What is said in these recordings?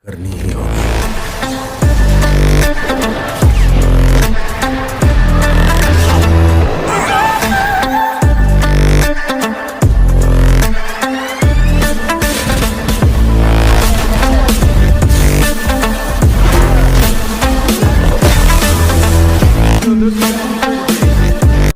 करनी ही होगी।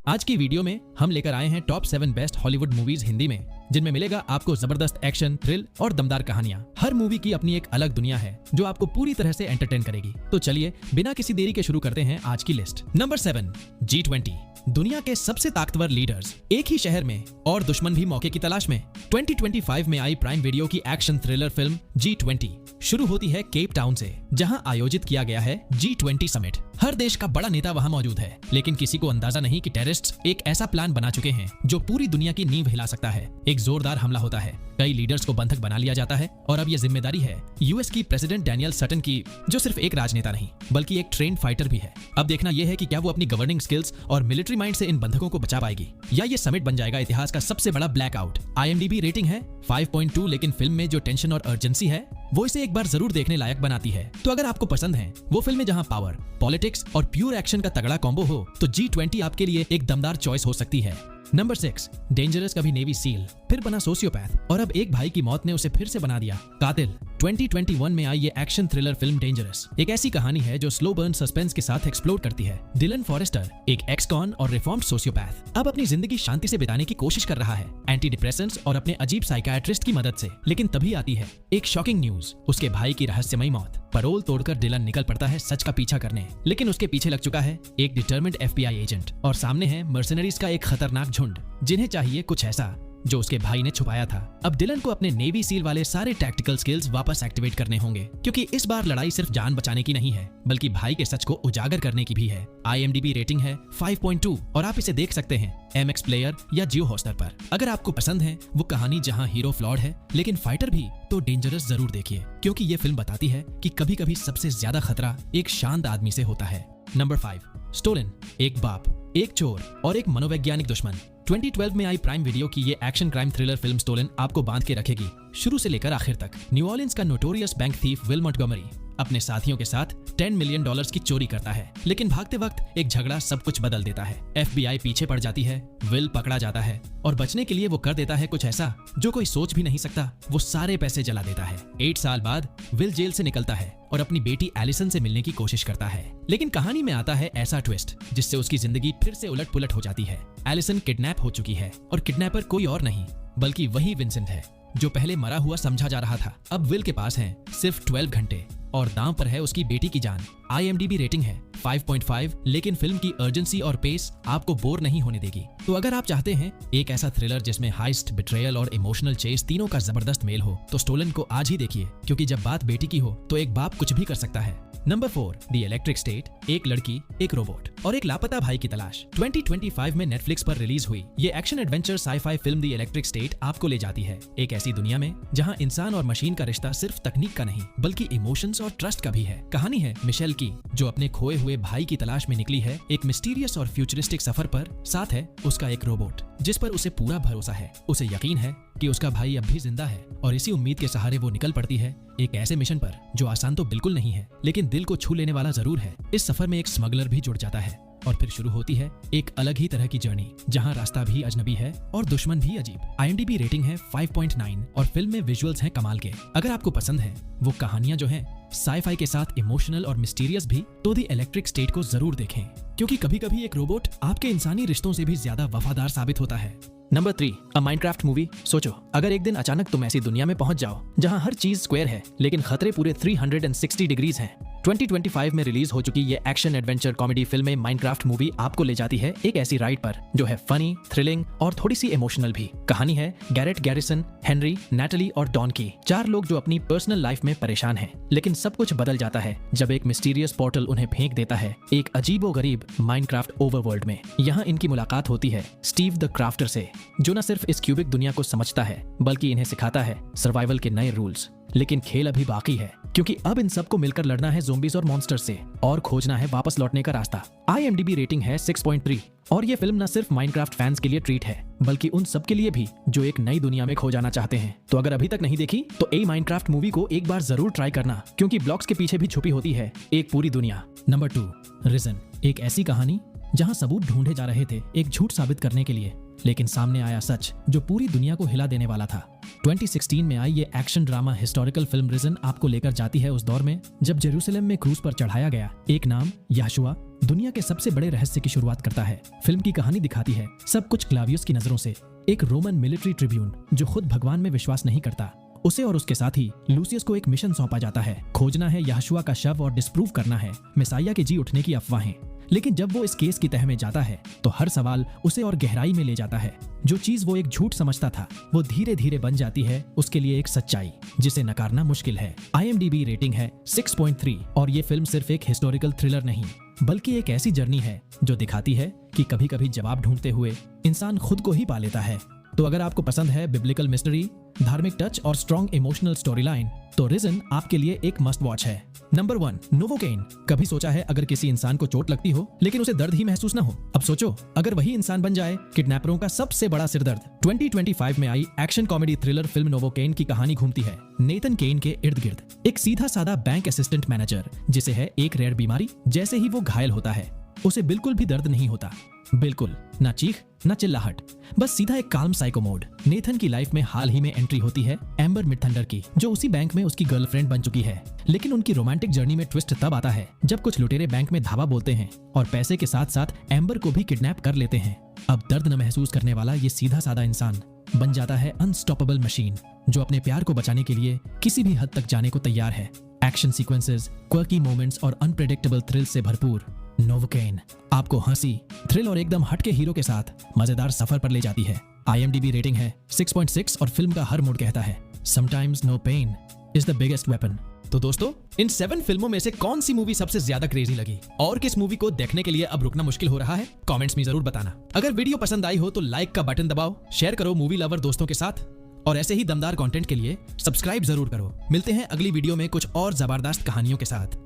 आज की वीडियो में हम लेकर आए हैं top 7 best Hollywood movies Hindi में, जिनमें मिलेगा आपको जबरदस्त एक्शन, थ्रिल और दमदार कहानियां। हर मूवी की अपनी एक अलग दुनिया है जो आपको पूरी तरह से एंटरटेन करेगी। तो चलिए बिना किसी देरी के शुरू करते हैं आज की लिस्ट। Number 7, G20। दुनिया के सबसे ताकतवर लीडर्स एक ही शहर में और दुश्मन भी मौके की तलाश में। 2025 में आई प्राइम वीडियो की एक्शन थ्रिलर फिल्म G20 शुरू होती है केप टाउन से, जहां आयोजित किया गया है G20 समिट। हर देश का बड़ा नेता वहां मौजूद है, लेकिन किसी को अंदाजा नहीं कि टेररिस्ट्स एक ऐसा प्लान बना चुके हैं जो पूरी दुनिया की नींव हिला सकता है। एक जोरदार हमला होता है, कई लीडर्स को बंधक बना लिया जाता है और अब ये जिम्मेदारी है यूएस की प्रेसिडेंट डैनियल सटन की, जो सिर्फ एक राजनेता नहीं बल्कि एक ट्रेन्ड फाइटर भी है। अब देखना यह है कि क्या वो अपनी गवर्निंग स्किल्स और मिलिट्री माइंड से इन बंधकों को बचा पाएगी, या ये समिट बन जाएगा इतिहास का सबसे बड़ा ब्लैकआउट। IMDb रेटिंग है 5.2, लेकिन फिल्म में जो टेंशन और अर्जेंसी है वो इसे एक बार जरूर देखने लायक बनाती है। तो अगर आपको पसंद है वो फिल्में जहां पावर, पॉलिटिक्स और प्योर एक्शन का तगड़ा कॉम्बो हो, तो G20 आपके लिए एक दमदार चॉइस हो सकती है। नंबर 6, डेंजरस कभी नेवी सील, फिर बना सोशियोपैथ और अब एक भाई की मौत ने उसे फिर से बना दिया कातिल। 2021 में आई ये एक्शन थ्रिलर फिल्म डेंजरस एक ऐसी कहानी है जो स्लो बर्न सस्पेंस के साथ एक्सप्लोर करती है। डिलन फॉरेस्टर एक एक्स-कॉन और रिफॉर्म्ड सोशियोपैथ अब अपनी जिंदगी शांति से बिताने की कोशिश कर रहा है, एंटी डिप्रेसेंट्स और अपने अजीब साइकियाट्रिस्ट की मदद से। लेकिन तभी आती है एक शॉकिंग न्यूज, उसके भाई की रहस्यमयी मौत। पैरोल तोड़कर डिलन निकल पड़ता है सच का पीछा करने, लेकिन उसके पीछे लग चुका है एक डिटरमिन्ड FBI एजेंट और सामने है मर्सनरीज का एक खतरनाक झुंड, जिन्हें चाहिए कुछ ऐसा जो उसके भाई ने छुपाया था। अब डिलन को अपने नेवी सील वाले सारे टैक्टिकल स्किल्स वापस एक्टिवेट करने होंगे, क्योंकि इस बार लड़ाई सिर्फ जान बचाने की नहीं है बल्कि भाई के सच को उजागर करने की भी है। IMDb रेटिंग है 5.2 और आप इसे देख सकते हैं MX प्लेयर या जियो हॉटस्टार पर। अगर आपको पसंद है वो कहानी जहां हीरो फ्लॉड है लेकिन फाइटर भी, तो डेंजरस जरूर देखिए, क्योंकि ये फिल्म बताती है कि कभी कभी सबसे ज्यादा खतरा एक शांत आदमी से होता है। Number 5, Stolen. एक बाप, एक चोर और एक मनोवैज्ञानिक दुश्मन। 2012 में आई प्राइम वीडियो की ये action crime thriller film Stolen आपको बांध के रखेगी शुरू से लेकर आखिर तक। न्यू ऑर्लिन्स का notorious bank thief Will Montgomery अपने साथियों के साथ $10 मिलियन की चोरी करता है, लेकिन भागते वक्त एक झगड़ा सब कुछ बदल देता है। FBI पीछे पड़ जाती है, विल पकड़ा जाता है और बचने के लिए वो कर देता है कुछ ऐसा जो कोई सोच भी नहीं सकता। वो सारे पैसे जला देता है। 8 साल बाद विल जेल से निकलता है और अपनी बेटी एलिसन से मिलने की कोशिश करता है, लेकिन कहानी में आता है ऐसा ट्विस्ट जिससे उसकी जिंदगी फिर से उलट पुलट हो जाती है। एलिसन किडनैप हो चुकी है और किडनैपर कोई और नहीं बल्कि वही विंसेंट है जो पहले मरा हुआ समझा जा रहा था। अब विल के पास है सिर्फ 12 घंटे और दांव पर है उसकी बेटी की जान। IMDb रेटिंग है 5.5, लेकिन फिल्म की अर्जेंसी और पेस आपको बोर नहीं होने देगी। तो अगर आप चाहते हैं एक ऐसा थ्रिलर जिसमें हाइस्ट, बिट्रेयल और इमोशनल चेस तीनों का जबरदस्त मेल हो, तो स्टोलन को आज ही देखिए, क्योंकि जब बात बेटी की हो तो एक बाप कुछ भी कर सकता है। Number 4, the electric state. एक लड़की, एक रोबोट और एक लापता भाई की तलाश। 2025 में नेटफ्लिक्स पर रिलीज हुई ये action adventure sci-fi film the electric state आपको ले जाती है एक ऐसी दुनिया में जहां इंसान और मशीन का रिश्ता सिर्फ तकनीक का नहीं बल्कि इमोशंस और ट्रस्ट का भी है। कहानी है मिशेल की, जो अपने खोए हुए भाई की तलाश में निकली है एक मिस्टीरियस और फ्यूचरिस्टिक सफर पर। साथ है उसका एक रोबोट जिस पर उसे पूरा भरोसा है। उसे यकीन है कि उसका भाई अब भी जिंदा है और इसी उम्मीद के सहारे वो निकल पड़ती है एक ऐसे मिशन पर जो आसान तो बिल्कुल नहीं है, लेकिन दिल को छू लेने वाला जरूर है। इस सफर में एक स्मगलर भी जुड़ जाता है और फिर शुरू होती है एक अलग ही तरह की जर्नी, जहां रास्ता भी अजनबी है और दुश्मन भी अजीब। IMDb रेटिंग है 5.9 और फिल्म में विजुअल्स हैं कमाल के। अगर आपको पसंद है वो कहानियां जो हैं साई-फाई के साथ इमोशनल और मिस्टीरियस भी, तो द इलेक्ट्रिक स्टेट को जरूर देखें, क्योंकि कभी कभी एक रोबोट आपके इंसानी रिश्तों से भी ज्यादा वफादार साबित होता है। नंबर 3, अ माइनक्राफ्ट मूवी। सोचो अगर एक दिन अचानक तुम ऐसी दुनिया में पहुंच जाओ जहां हर चीज स्क्वायर है लेकिन खतरे पूरे 360 डिग्रीज हैं। 2025 में रिलीज हो चुकी ये action adventure comedy film Minecraft movie आपको ले जाती है एक ऐसी राइड पर जो है फनी, थ्रिलिंग और थोड़ी सी इमोशनल भी। कहानी है गैरेट गैरिसन, हेनरी, नैटली और डॉन की, 4 लोग जो अपनी पर्सनल लाइफ में परेशान हैं, लेकिन सब कुछ बदल जाता है जब एक मिस्टीरियस पोर्टल उन्हें फेंक देता है एक अजीबोगरीब माइनक्राफ्ट ओवरवर्ल्ड में। यहाँ इनकी मुलाकात होती है स्टीव द क्राफ्टर से, जो न सिर्फ इस क्यूबिक दुनिया को समझता है बल्कि इन्हें सिखाता है सर्वाइवल के नए रूल्स। लेकिन खेल अभी बाकी है, क्योंकि अब इन सबको मिलकर लड़ना है ज़ोंबीज और मॉन्स्टर्स से और खोजना है वापस लौटने का रास्ता। IMDb रेटिंग है 6.3 और ये फिल्म न सिर्फ माइनक्राफ्ट फैंस के लिए ट्रीट है, बल्कि उन सब के लिए भी जो एक नई दुनिया में खो जाना चाहते हैं। तो अगर अभी तक नहीं देखी तो ए माइनक्राफ्ट मूवी को एक बार जरूर ट्राई करना, क्योंकि ब्लॉक्स के पीछे भी छुपी होती है एक पूरी दुनिया। Number 2, Risen. एक ऐसी कहानी जहां सबूत ढूंढे जा रहे थे एक झूठ साबित करने के लिए, लेकिन सामने आया सच जो पूरी दुनिया को हिला देने वाला था। 2016 में आई ये action drama historical film Risen आपको लेकर जाती है उस दौर में जब जेरूसलम में क्रूज पर चढ़ाया गया एक नाम यहोशुआ दुनिया के सबसे बड़े रहस्य की शुरुआत करता है। फिल्म की कहानी दिखाती है सब कुछ क्लावियस की नजरों से, एक रोमन मिलिट्री ट्रिब्यून जो खुद भगवान में विश्वास नहीं करता। उसे और उसके साथी लूसियस को एक मिशन सौंपा जाता है, खोजना है यहोशुआ का शव और डिस्प्रूव करना है मिसाइया के जी उठने की अफवाहें। लेकिन जब वो इस केस की तह में जाता है तो हर सवाल उसे और गहराई में ले जाता है। जो चीज वो एक झूठ समझता था वो धीरे धीरे बन जाती है उसके लिए एक सच्चाई जिसे नकारना मुश्किल है। IMDb रेटिंग है 6.3 और ये फिल्म सिर्फ एक हिस्टोरिकल थ्रिलर नहीं बल्कि एक ऐसी जर्नी है जो दिखाती है कि कभी कभी जवाब ढूंढते हुए इंसान खुद को ही पा लेता है। तो अगर आपको पसंद है बिब्लिकल मिस्ट्री, धार्मिक टच और स्ट्रॉन्ग इमोशनल स्टोरी लाइन तो रिजन आपके लिए एक मस्ट वॉच है। Number 1, novocaine. कभी सोचा है अगर किसी इंसान को चोट लगती हो लेकिन उसे दर्द ही महसूस ना हो? अब सोचो अगर वही इंसान बन जाए किडनैपरों का सबसे बड़ा सिरदर्द। 2025 में आई action comedy thriller film Novocaine की कहानी घूमती है नेथन केन के इर्द गिर्द। एक सीधा साधा बैंक असिस्टेंट मैनेजर जिसे है एक रेयर बीमारी। जैसे ही वो घायल होता है उसे बिल्कुल भी दर्द नहीं होता, बिल्कुल ना चीख ना चिल्लाहट, बस सीधा एक काल्म साइको मोड। नेथन की लाइफ में हाल ही में एंट्री होती है एम्बर मिडथंडर की, जो उसी बैंक में उसकी गर्लफ्रेंड बन चुकी है। लेकिन उनकी रोमांटिक जर्नी में ट्विस्ट तब आता है जब कुछ लुटेरे बैंक में धावा बोलते हैं और पैसे के साथ साथ एम्बर को भी किडनैप कर लेते हैं। अब दर्द न महसूस करने वाला ये सीधा साधा इंसान बन जाता है अनस्टॉपेबल मशीन जो अपने प्यार को बचाने के लिए किसी भी हद तक जाने को तैयार है। एक्शन सीक्वेंसेस, क्वर्की मोमेंट्स और अनप्रेडिक्टेबल थ्रिल से भरपूर नोवोकेन आपको हंसी, थ्रिल और एकदम हटके हीरो के साथ मजेदार सफर पर ले जाती है। IMDb रेटिंग है 6.6 और फिल्म का हर मूड कहता है sometimes no pain is the biggest weapon. तो दोस्तों, इन 7 फिल्मों में से कौन सी मूवी सबसे ज्यादा क्रेजी लगी और किस मूवी को देखने के लिए अब रुकना मुश्किल हो रहा है? कमेंट्स में जरूर बताना। अगर वीडियो पसंद आई हो तो लाइक का बटन दबाओ, शेयर करो मूवी लवर दोस्तों के साथ और ऐसे ही दमदार कंटेंट के लिए सब्सक्राइब जरूर करो। मिलते हैं अगली वीडियो में कुछ और जबरदस्त कहानियों के साथ।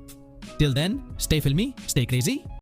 टिल देन, स्टे फिल्मी, स्टे क्रेजी।